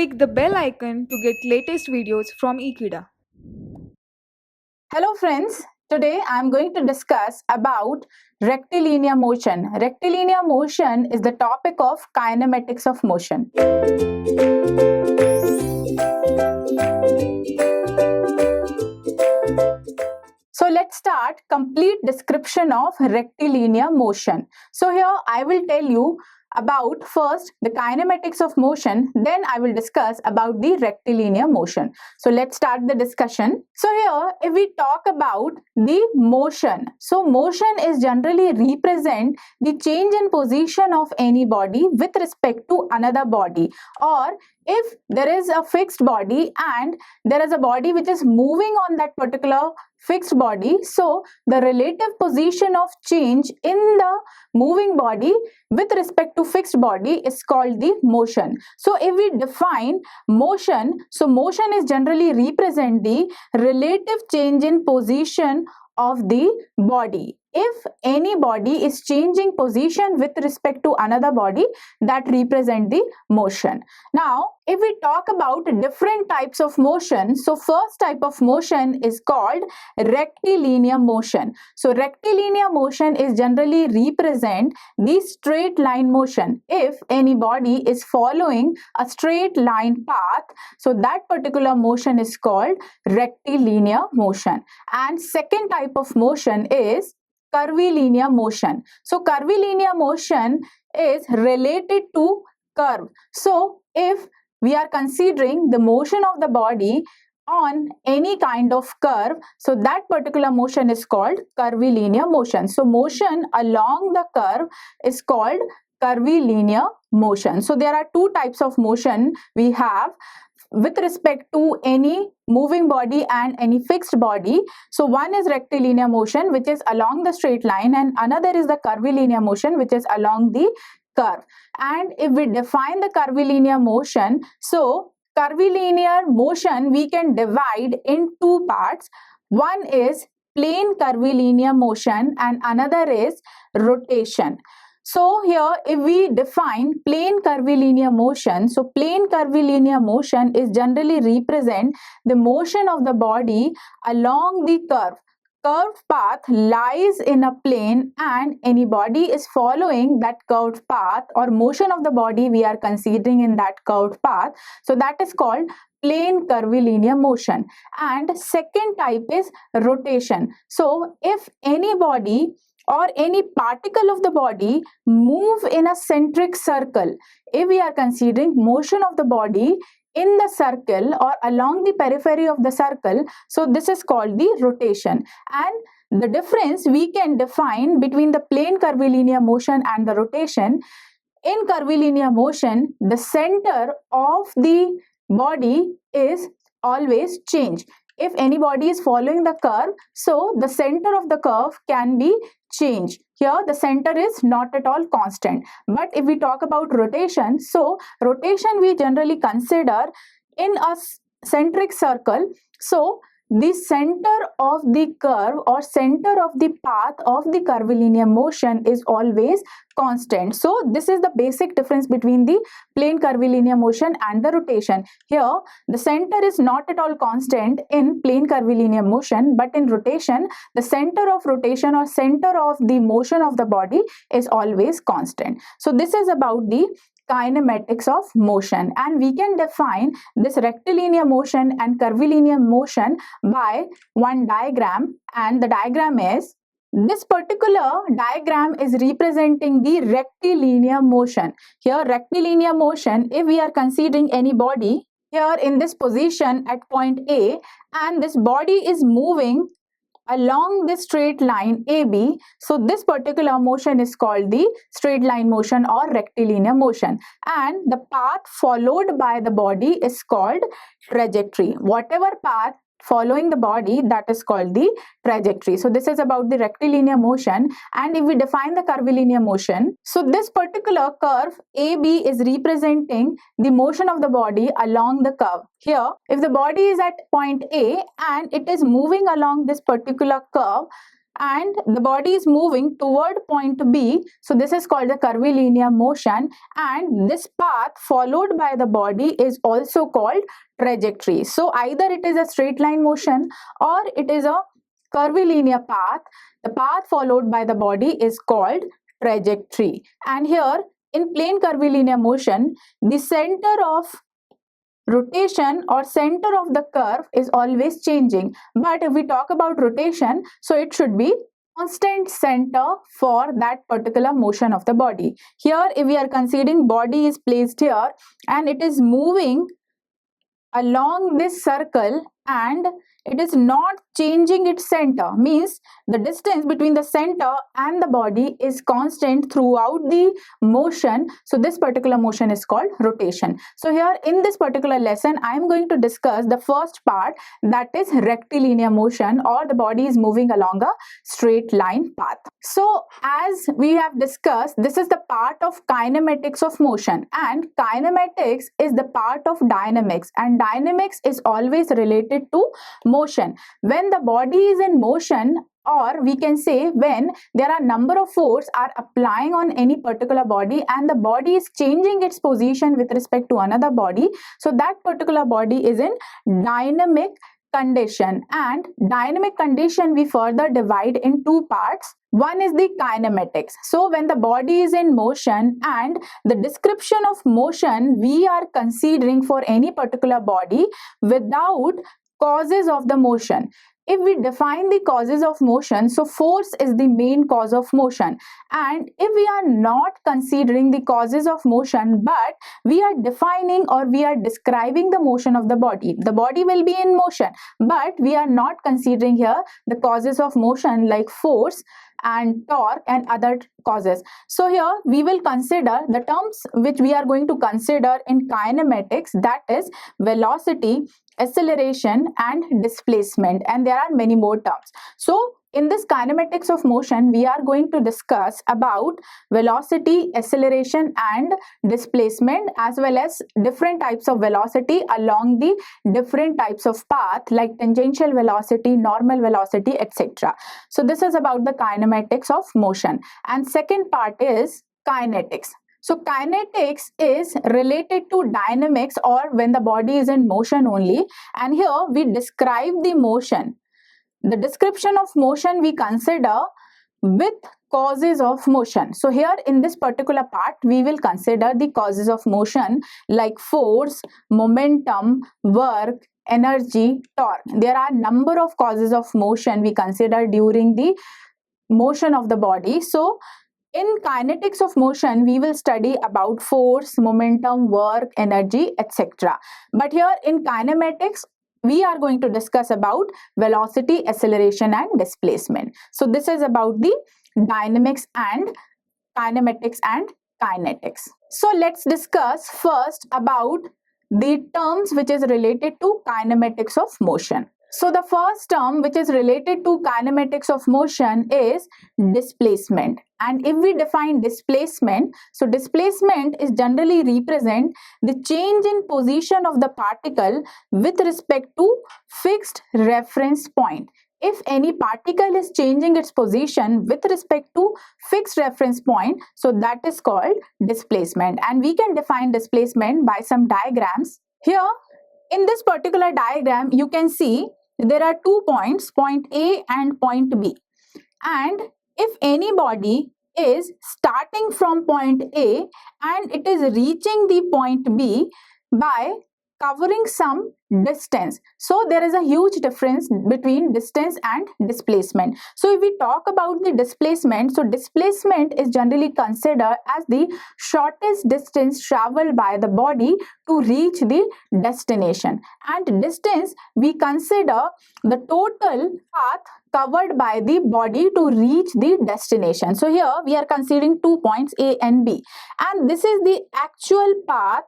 Click the bell icon to get latest videos from Ekeeda. Hello friends, today I am going to discuss about rectilinear motion. Rectilinear motion is the topic of kinematics of motion. So let's start complete description of rectilinear motion. So here I will tell you about first the kinematics of motion, then I will discuss about the rectilinear motion. So let's start the discussion. So here if we talk about the motion, so motion is generally represent the change in position of any body with respect to another body, or if there is a fixed body and there is a body which is moving on that particular fixed body, so the relative position of change in the moving body with respect to fixed body is called the motion. So if we define motion, so motion is generally represent the relative change in position of the body. If any body is changing position with respect to another body, that represent the motion. Now, if we talk about different types of motion, so first type of motion is called rectilinear motion. So rectilinear motion is generally represent the straight line motion. If any body is following a straight line path, so that particular motion is called rectilinear motion. And second type of motion is curvilinear motion. So curvilinear motion is related to curve. So if we are considering the motion of the body on any kind of curve, so that particular motion is called curvilinear motion. So motion along the curve is called curvilinear motion. So there are two types of motion we have with respect to any moving body and any fixed body. So one is rectilinear motion, which is along the straight line, and another is the curvilinear motion, which is along the curve. And if we define the curvilinear motion, so curvilinear motion we can divide in two parts. One is plane curvilinear motion and another is rotation. So here if we define plane curvilinear motion, so plane curvilinear motion is generally represent the motion of the body along the curve. Curved path lies in a plane and any body is following that curved path, or motion of the body we are considering in that curved path. So that is called plane curvilinear motion. And second type is rotation. So if any body or any particle of the body move in a centric circle, if we are considering motion of the body in the circle or along the periphery of the circle, so this is called the rotation. And the difference we can define between the plane curvilinear motion and the rotation. In curvilinear motion, the center of the body is always changed. If any body is following the curve, so the center of the curve can be changed. Here the center is not at all constant. But if we talk about rotation, so rotation we generally consider in a centric circle. So the center of the curve or center of the path of the curvilinear motion is always constant. So this is the basic difference between the plane curvilinear motion and the rotation. Here the center is not at all constant in plane curvilinear motion, but in rotation the center of rotation or center of the motion of the body is always constant. So this is about the kinematics of motion, and we can define this rectilinear motion and curvilinear motion by one diagram, and the diagram is this particular diagram is representing the rectilinear motion. Here rectilinear motion, if we are considering any body here in this position at point A, and this body is moving along this straight line AB, so this particular motion is called the straight line motion or rectilinear motion, and the path followed by the body is called trajectory. Whatever path following the body, that is called the trajectory. So this is about the rectilinear motion. And if we define the curvilinear motion, so this particular curve AB is representing the motion of the body along the curve. Here if the body is at point A and it is moving along this particular curve, and the body is moving toward point B. So this is called the curvilinear motion, and this path followed by the body is also called trajectory. So either it is a straight line motion or it is a curvilinear path. The path followed by the body is called trajectory. And here in plane curvilinear motion, the center of rotation or center of the curve is always changing. But if we talk about rotation, so it should be constant center for that particular motion of the body. Here, if we are considering body is placed here and it is moving along this circle and it is not changing its center, means the distance between the center and the body is constant throughout the motion. So this particular motion is called rotation. So here in this particular lesson, I am going to discuss the first part, that is rectilinear motion, or the body is moving along a straight line path. So as we have discussed, this is the part of kinematics of motion, and kinematics is the part of dynamics, and dynamics is always related to motion. When the body is in motion, or we can say when there are number of force are applying on any particular body and the body is changing its position with respect to another body, so that particular body is in dynamic condition. And dynamic condition we further divide in two parts. One is the kinematics. So when the body is in motion, and the description of motion we are considering for any particular body without causes of the motion. If we define the causes of motion, so force is the main cause of motion. And if we are not considering the causes of motion, but we are defining or we are describing the motion of the body will be in motion, but we are not considering here the causes of motion like force and torque and other causes. So here we will consider the terms which we are going to consider in kinematics, that is velocity, acceleration and displacement, and there are many more terms. So in this kinematics of motion, we are going to discuss about velocity, acceleration and displacement, as well as different types of velocity along the different types of path like tangential velocity, normal velocity, etc. So this is about the kinematics of motion. And second part is kinetics. So kinetics is related to dynamics, or when the body is in motion only, and here we describe the motion. The description of motion we consider with causes of motion. So here in this particular part, we will consider the causes of motion like force, momentum, work, energy, torque. There are number of causes of motion we consider during the motion of the body. So in kinetics of motion, we will study about force, momentum, work, energy, etc. But here in kinematics, we are going to discuss about velocity, acceleration and displacement. So this is about the dynamics and kinematics and kinetics. So let's discuss first about the terms which is related to kinematics of motion. So the first term which is related to kinematics of motion is displacement. And if we define displacement, so displacement is generally represent the change in position of the particle with respect to fixed reference point. If any particle is changing its position with respect to fixed reference point, so that is called displacement. And we can define displacement by some diagrams. Here in this particular diagram, you can see there are 2 points, point A and point B. And if any body is starting from point A and it is reaching the point B by covering some distance, so there is a huge difference between distance and displacement. So if we talk about the displacement, so displacement is generally considered as the shortest distance traveled by the body to reach the destination, and distance we consider the total path covered by the body to reach the destination. So here we are considering 2 points A and B, and this is the actual path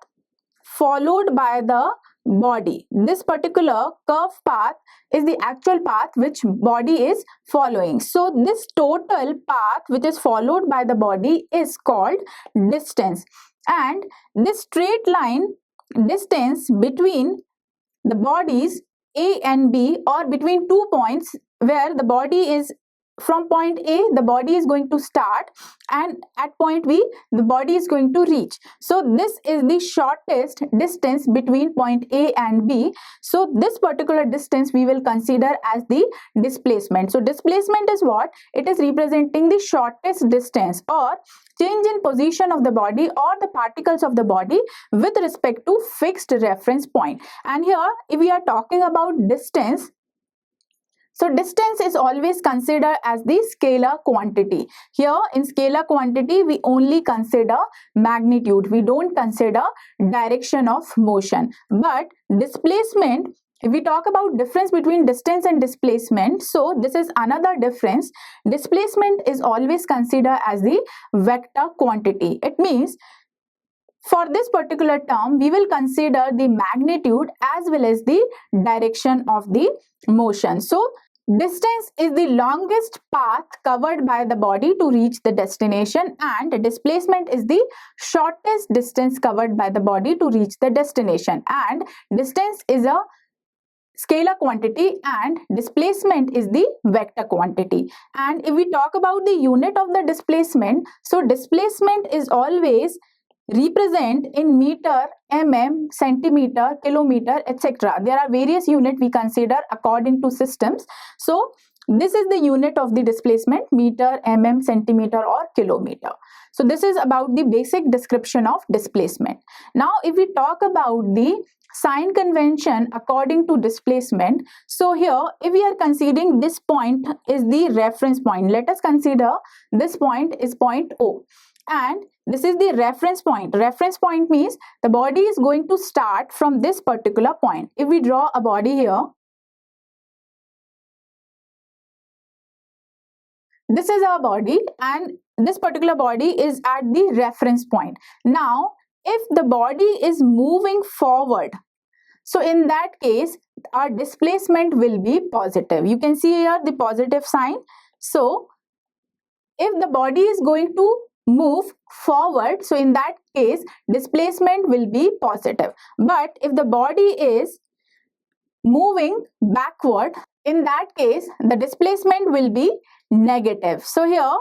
followed by the body. This particular curve path is the actual path which body is following. So this total path which is followed by the body is called distance, and this straight line distance between the bodies A and B, or between 2 points where the body is from point A, the body is going to start, and at point B, the body is going to reach. So this is the shortest distance between point A and B. So this particular distance we will consider as the displacement. So displacement is what? It is representing the shortest distance or change in position of the body or the particles of the body with respect to fixed reference point. And here, if we are talking about distance, so distance is always considered as the scalar quantity. Here in scalar quantity, we only consider magnitude. We don't consider direction of motion. But displacement, if we talk about difference between distance and displacement, so this is another difference. Displacement is always considered as the vector quantity. It means for this particular term, we will consider the magnitude as well as the direction of the motion. So distance is the longest path covered by the body to reach the destination, and displacement is the shortest distance covered by the body to reach the destination. And distance is a scalar quantity and displacement is the vector quantity. And if we talk about the unit of the displacement, so displacement is always represent in meter, mm, centimeter, kilometer, etc. There are various units we consider according to systems. So this is the unit of the displacement: meter, mm, centimeter or kilometer. So this is about the basic description of displacement. Now if we talk about the sign convention according to displacement, so here if we are considering this point is the reference point, let us consider this point is point O. And this is the reference point. Reference point means the body is going to start from this particular point. If we draw a body here, this is our body and this particular body is at the reference point. Now, if the body is moving forward, so in that case, our displacement will be positive. You can see here the positive sign. So, if the body is going to move forward, so in that case displacement will be positive. But if the body is moving backward, in that case the displacement will be negative. So here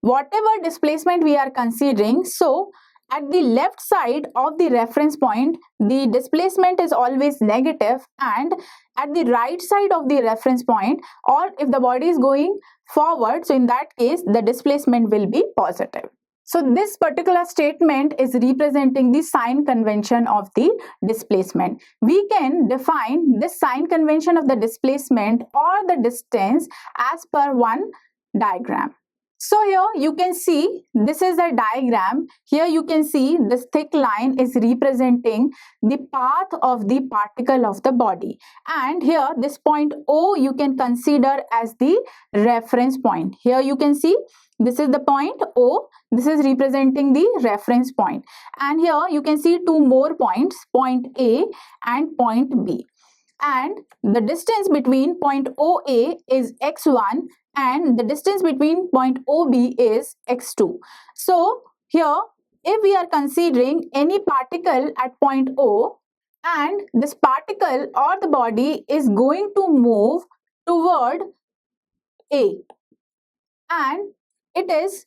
whatever displacement we are considering, so at the left side of the reference point the displacement is always negative, and at the right side of the reference point, or if the body is going forward, so in that case the displacement will be positive. So this particular statement is representing the sign convention of the displacement. We can define this sign convention of the displacement or the distance as per one diagram. So here you can see this is a diagram. Here you can see this thick line is representing the path of the particle of the body. And here this point O you can consider as the reference point. Here you can see this is the point O. This is representing the reference point. And here you can see two more points, point A and point B. And the distance between point OA is x1 and the distance between point OB is x2. So here if we are considering any particle at point O and this particle or the body is going to move toward A and it is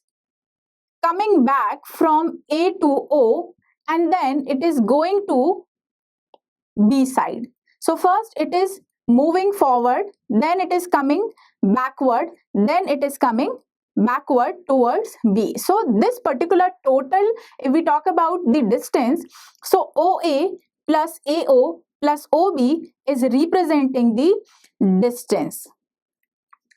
coming back from A to O and then it is going to B side. So first it is moving forward, then it is coming backward, then it is coming backward towards B. So this particular total, if we talk about the distance, so OA plus AO plus OB is representing the distance.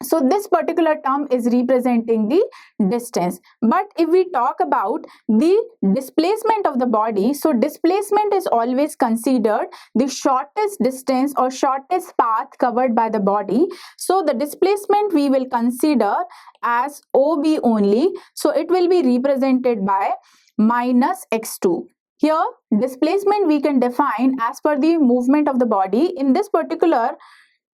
So this particular term is representing the distance. But if we talk about the displacement of the body, so displacement is always considered the shortest distance or shortest path covered by the body. So the displacement we will consider as OB only. So it will be represented by minus x2. Here displacement we can define as per the movement of the body. In this particular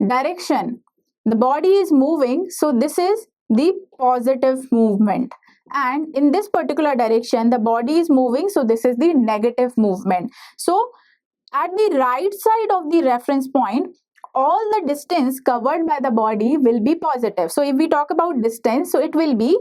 direction the body is moving, so this is the positive movement, and in this particular direction the body is moving, so this is the negative movement. So at the right side of the reference point all the distance covered by the body will be positive. So if we talk about distance, so it will be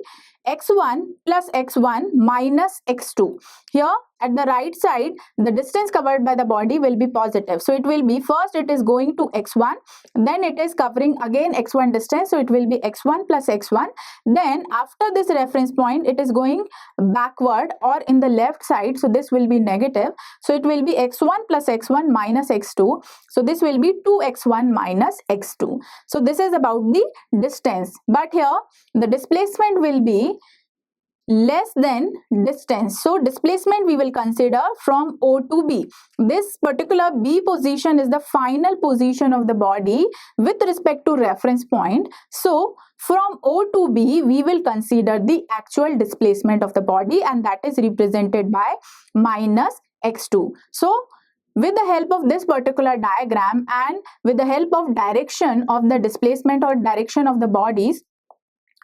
x1 plus x1 minus x2. Here at the right side, the distance covered by the body will be positive. So it will be, first it is going to x1, then it is covering again x1 distance, so it will be x1 plus x1. Then after this reference point, it is going backward or in the left side, so this will be negative. So it will be x1 plus x1 minus x2. So this will be 2x1 minus x2. So this is about the distance. But here the displacement will be less than distance. So displacement we will consider from O to B. This particular B position is the final position of the body with respect to reference point. So from O to B, we will consider the actual displacement of the body, and that is represented by minus x2. So with the help of this particular diagram and with the help of direction of the displacement or direction of the bodies,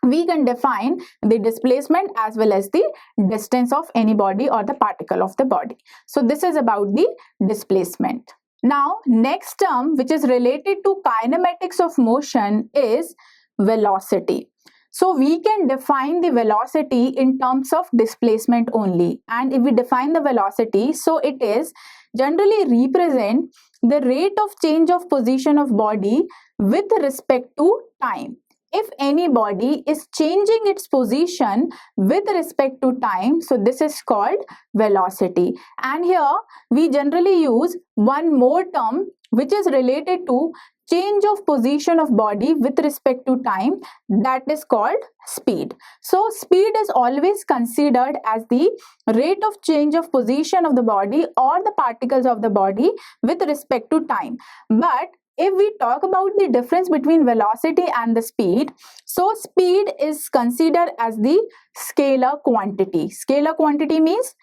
we can define the displacement as well as the distance of any body or the particle of the body. So this is about the displacement. Now, next term which is related to kinematics of motion is velocity. So we can define the velocity in terms of displacement only. And if we define the velocity, so it is generally represent the rate of change of position of body with respect to time. If any body is changing its position with respect to time, so this is called velocity. And here we generally use one more term which is related to change of position of body with respect to time, that is called speed. So speed is always considered as the rate of change of position of the body or the particles of the body with respect to time. But if we talk about the difference between velocity and the speed, so speed is considered as the scalar quantity. Scalar quantity means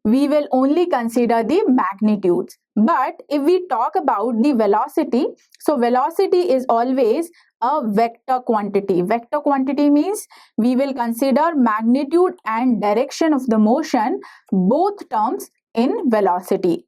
we will only consider the magnitudes. But if we talk about the velocity, so velocity is always a vector quantity. Vector quantity means we will consider magnitude and direction of the motion, both terms in velocity.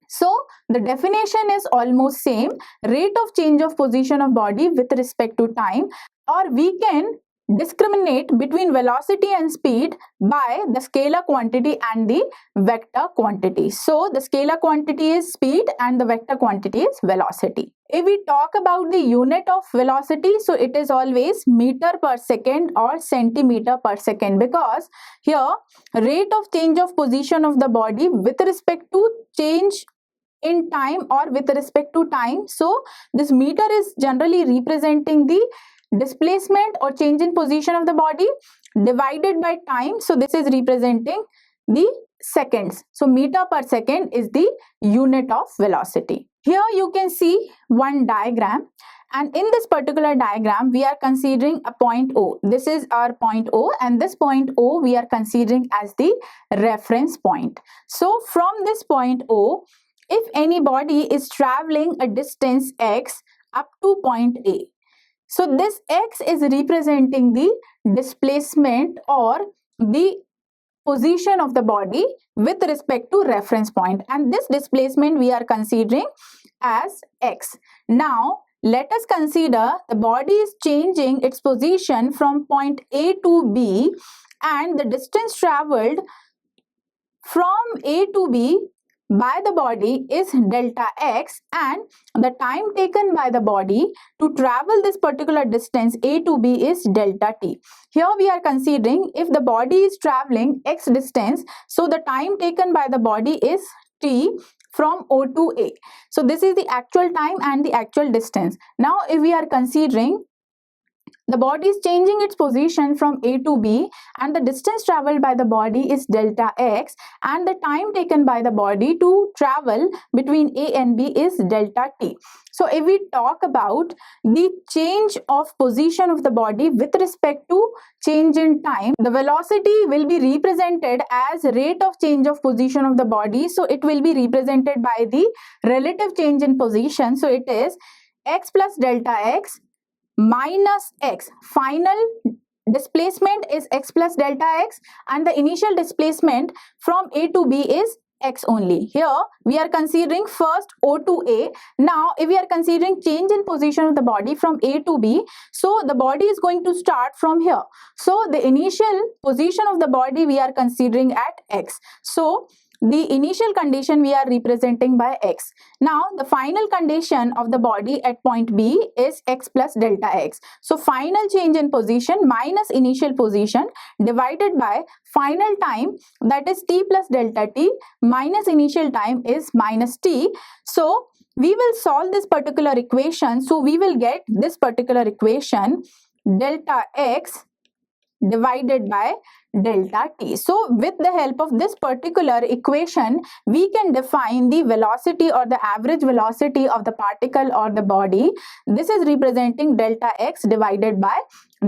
So the definition is almost same, rate of change of position of body with respect to time, or we can discriminate between velocity and speed by the scalar quantity and the vector quantity. So the scalar quantity is speed and the vector quantity is velocity. If we talk about the unit of velocity, so it is always meter per second or centimeter per second, because here rate of change of position of the body with respect to change in time or with respect to time. So this meter is generally representing the displacement or change in position of the body divided by time. So this is representing the seconds. So meter per second is the unit of velocity. Here you can see one diagram, and in this particular diagram we are considering a point O. This is our point O, and this point O we are considering as the reference point. So from this point O, if any body is traveling a distance x up to point A, so this x is representing the displacement or the position of the body with respect to reference point, and this displacement we are considering as x. Now let us consider the body is changing its position from point A to B, and the distance traveled from A to B by the body is delta x, and the time taken by the body to travel this particular distance A to B is delta t. Here we are considering if the body is traveling x distance, so the time taken by the body is t from O to A. So this is the actual time and the actual distance. Now if we are considering the body is changing its position from A to B, and the distance traveled by the body is delta x, and the time taken by the body to travel between A and B is delta t. So if we talk about the change of position of the body with respect to change in time, the velocity will be represented as rate of change of position of the body. So it will be represented by the relative change in position. So it is x plus delta x minus x. Final displacement is x plus delta x, and the initial displacement from A to B is x only. Here we are considering first O to A. Now if we are considering change in position of the body from A to B, so the body is going to start from here. So the initial position of the body we are considering at x. So the initial condition we are representing by x. Now the final condition of the body at point B is x plus delta x. So final change in position minus initial position divided by final time, that is t plus delta t, minus initial time is minus t. So we will solve this particular equation. So we will get this particular equation, delta x divided by delta t. So with the help of this particular equation, we can define the velocity or the average velocity of the particle or the body. This is representing delta x divided by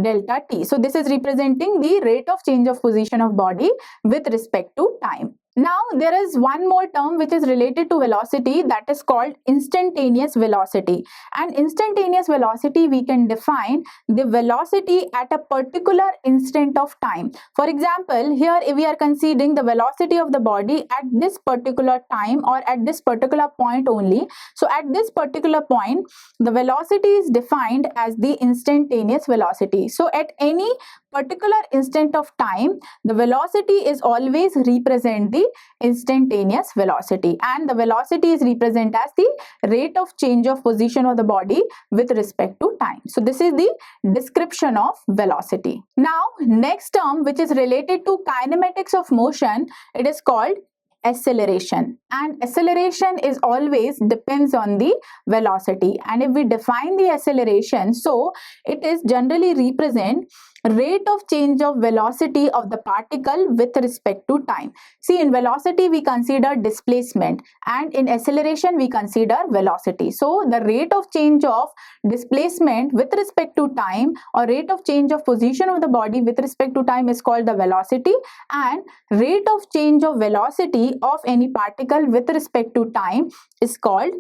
delta t. So this is representing the rate of change of position of body with respect to time. Now there is one more term which is related to velocity, that is called instantaneous velocity. And instantaneous velocity, we can define the velocity at a particular instant of time. For example, here if we are considering the velocity of the body at this particular time or at this particular point only. So at this particular point, the velocity is defined as the instantaneous velocity. So at any particular instant of time, the velocity is always represent the instantaneous velocity, and the velocity is represented as the rate of change of position of the body with respect to time. So this is the description of velocity. Now next term which is related to kinematics of motion, it is called acceleration. And acceleration is always depends on the velocity, and if we define the acceleration, so it is generally represent rate of change of velocity of the particle with respect to time. See, in velocity we consider displacement, and in acceleration we consider velocity. So the rate of change of displacement with respect to time or rate of change of position of the body with respect to time is called the velocity, and rate of change of velocity of any particle with respect to time is called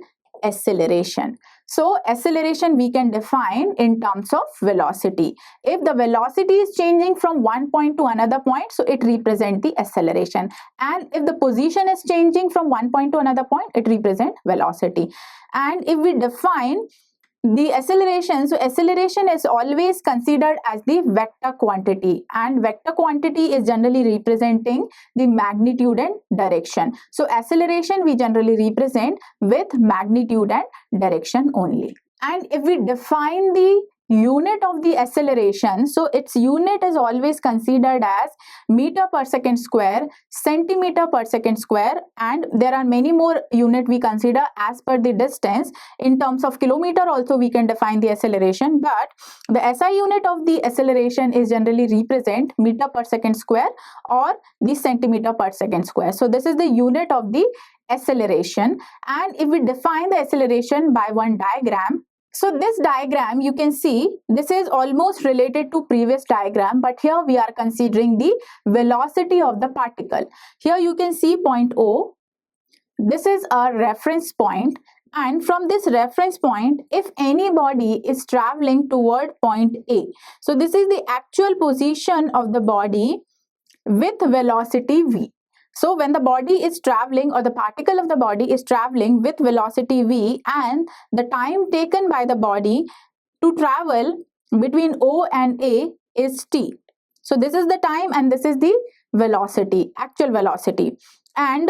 acceleration. So acceleration we can define in terms of velocity. If the velocity is changing from one point to another point, so it represents the acceleration, and if the position is changing from one point to another point, it represents velocity. And if we define the acceleration, so acceleration is always considered as the vector quantity, and vector quantity is generally representing the magnitude and direction. So acceleration we generally represent with magnitude and direction only. And if we define the unit of the acceleration, so its unit is always considered as meter per second square, centimeter per second square, and there are many more unit we consider as per the distance. In terms of kilometer also we can define the acceleration, but the SI unit of the acceleration is generally represent meter per second square or the centimeter per second square. So this is the unit of the acceleration. And if we define the acceleration by one diagram, so this diagram you can see, this is almost related to previous diagram, but here we are considering the velocity of the particle. Here you can see point O. This is our reference point, and from this reference point, if any body is traveling toward point A, so this is the actual position of the body with velocity v. So when the body is traveling or the particle of the body is traveling with velocity v, and the time taken by the body to travel between O and A is t. So this is the time and this is the velocity, actual velocity. And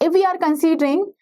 if we are considering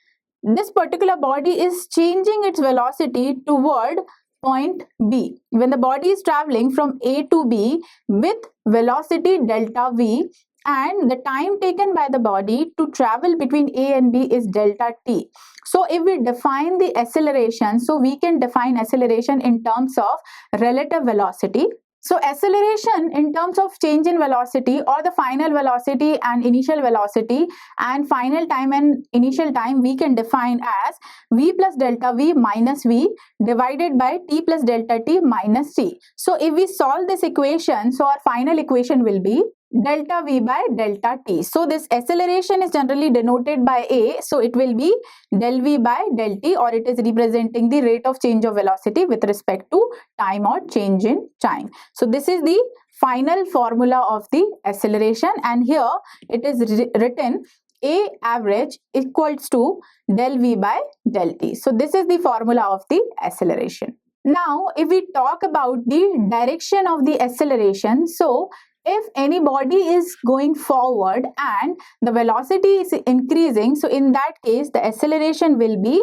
this particular body is changing its velocity toward point B, when the body is traveling from A to B with velocity delta v, and the time taken by the body to travel between A and B is delta t. So if we define the acceleration, so we can define acceleration in terms of relative velocity. So acceleration in terms of change in velocity or the final velocity and initial velocity and final time and initial time we can define as v plus delta v minus v divided by t plus delta t minus t. So if we solve this equation, so our final equation will be delta v by delta t. So this acceleration is generally denoted by a, so it will be del v by del t, or it is representing the rate of change of velocity with respect to time or change in time. So this is the final formula of the acceleration, and here it is written A average equals to del V by del T. So this is the formula of the acceleration. Now, if we talk about the direction of the acceleration, so if any body is going forward and the velocity is increasing, so in that case, the acceleration will be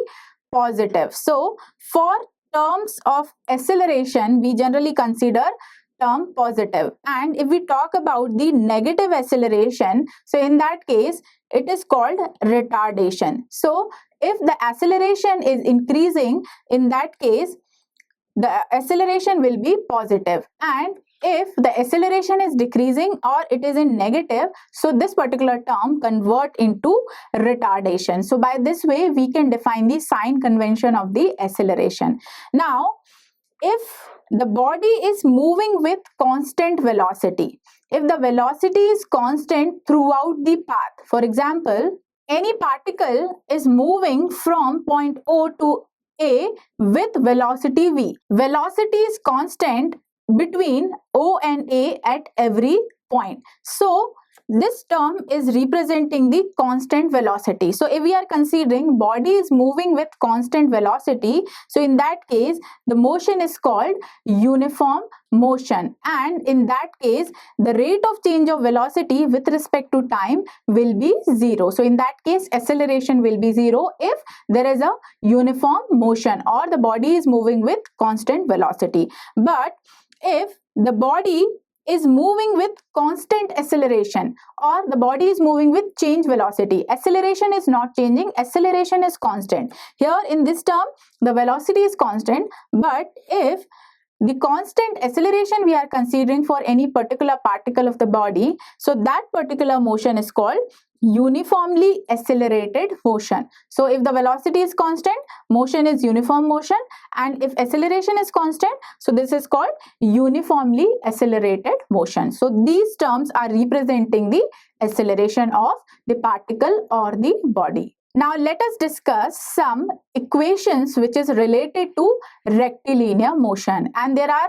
positive. So for terms of acceleration, we generally consider term positive. And if we talk about the negative acceleration, so in that case, it is called retardation. So if the acceleration is increasing, in that case, the acceleration will be positive. And if the acceleration is decreasing or it is in negative, so this particular term convert into retardation. So by this way, we can define the sign convention of the acceleration. Now, if the body is moving with constant velocity, if the velocity is constant throughout the path, for example, any particle is moving from point O to A with velocity V. Velocity is constant between O and A at every point. So this term is representing the constant velocity. So if we are considering body is moving with constant velocity, so in that case, the motion is called uniform motion. And in that case, the rate of change of velocity with respect to time will be 0. So in that case, acceleration will be 0 if there is a uniform motion or the body is moving with constant velocity. But if the body is moving with constant acceleration or the body is moving with change velocity, acceleration is not changing, acceleration is constant. Here in this term, the velocity is constant, but if the constant acceleration we are considering for any particular particle of the body, so that particular motion is called uniformly accelerated motion. So if the velocity is constant, motion is uniform motion, and if acceleration is constant, so this is called uniformly accelerated motion. So these terms are representing the acceleration of the particle or the body. Now let us discuss some equations which is related to rectilinear motion, and there are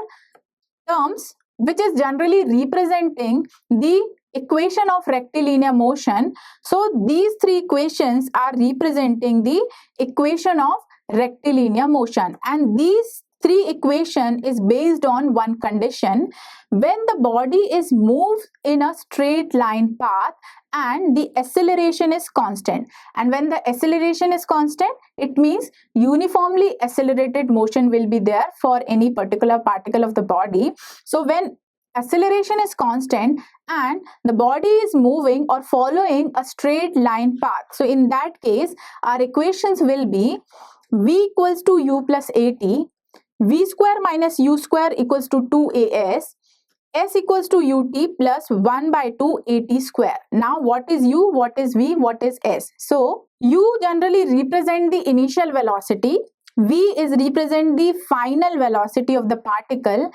terms which is generally representing the equation of rectilinear motion. So these three equations are representing the equation of rectilinear motion, and these three equation is based on one condition: when the body is moved in a straight line path and the acceleration is constant. And when the acceleration is constant, it means uniformly accelerated motion will be there for any particular particle of the body. So when acceleration is constant and the body is moving or following a straight line path, so in that case, our equations will be v equals to u plus at, v square minus u square equals to 2as, s equals to ut plus 1 by 2 at square. Now what is u, what is v, what is s? So u generally represent the initial velocity, v is represent the final velocity of the particle,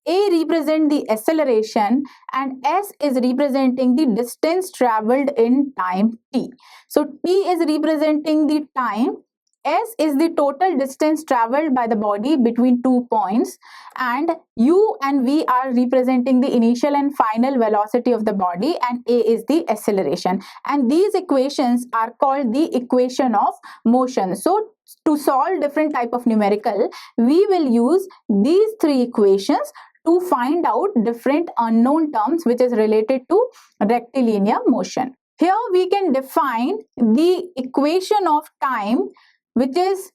a represent the acceleration, and s is representing the distance traveled in time t. So t is representing the time, s is the total distance traveled by the body between 2 points, and u and v are representing the initial and final velocity of the body, and a is the acceleration. And these equations are called the equation of motion. So to solve different type of numerical, we will use these three equations to find out different unknown terms which is related to rectilinear motion. Here we can define the equation of time which is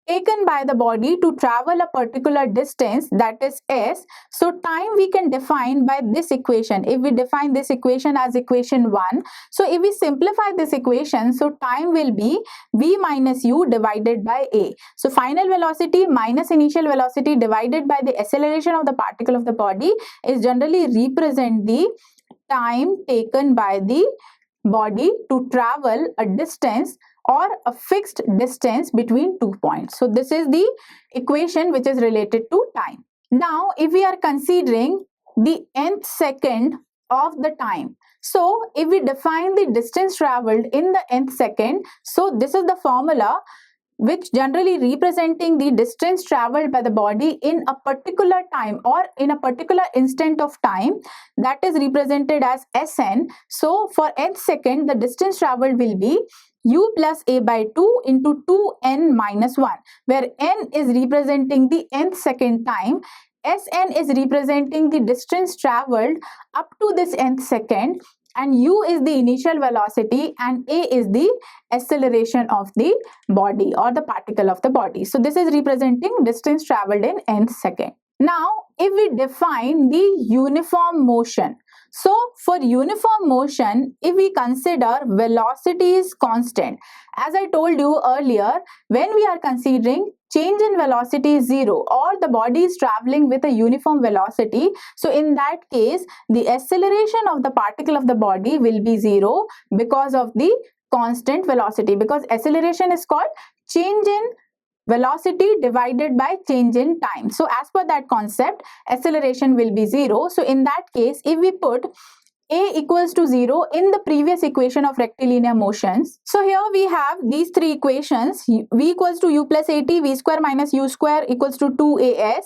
taken by the body to travel a particular distance, that is s. So time we can define by this equation. If we define this equation as equation 1, so if we simplify this equation, so time will be v minus u divided by a. So final velocity minus initial velocity divided by the acceleration of the particle of the body is generally represent the time taken by the body to travel a distance or a fixed distance between 2 points. So this is the equation which is related to time. Now if we are considering the nth second of the time, so if we define the distance traveled in the nth second, so this is the formula which generally representing the distance traveled by the body in a particular time or in a particular instant of time, that is represented as Sn. So for nth second, the distance traveled will be u plus a by 2 into 2n minus 1, where n is representing the nth second time, Sn is representing the distance traveled up to this nth second, and u is the initial velocity and a is the acceleration of the body or the particle of the body. So this is representing distance traveled in nth second. Now, if we define the uniform motion, so for uniform motion, if we consider velocity is constant, as I told you earlier, when we are considering change in velocity is 0 or the body is traveling with a uniform velocity, so in that case, the acceleration of the particle of the body will be 0 because of the constant velocity, because acceleration is called change in velocity divided by change in time. So as per that concept, acceleration will be 0. So in that case, if we put a equals to 0 in the previous equation of rectilinear motions. So here we have these three equations. V equals to u plus at, v square minus u square equals to 2as,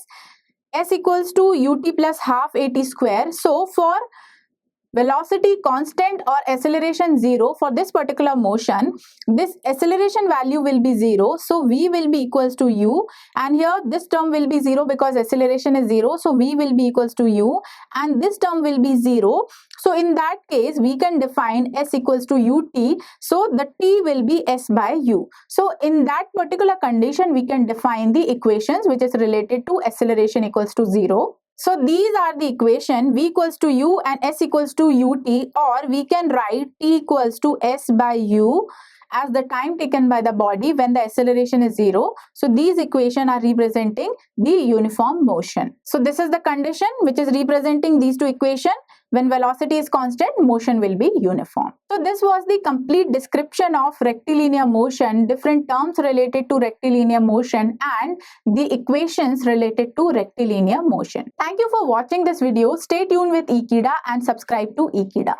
s equals to ut plus half at square. So for velocity constant or acceleration 0 for this particular motion, this acceleration value will be 0. So v will be equals to u, and here this term will be 0 because acceleration is 0. So v will be equals to u, and this term will be 0. So in that case, we can define s equals to ut. So the t will be s by u. So in that particular condition, we can define the equations which is related to acceleration equals to 0. So these are the equation, v equals to u and s equals to ut, or we can write t equals to s by u as the time taken by the body when the acceleration is 0. So these equations are representing the uniform motion. So this is the condition which is representing these two equations. When velocity is constant, motion will be uniform. So this was the complete description of rectilinear motion, different terms related to rectilinear motion and the equations related to rectilinear motion. Thank you for watching this video. Stay tuned with Ekeeda and subscribe to Ekeeda.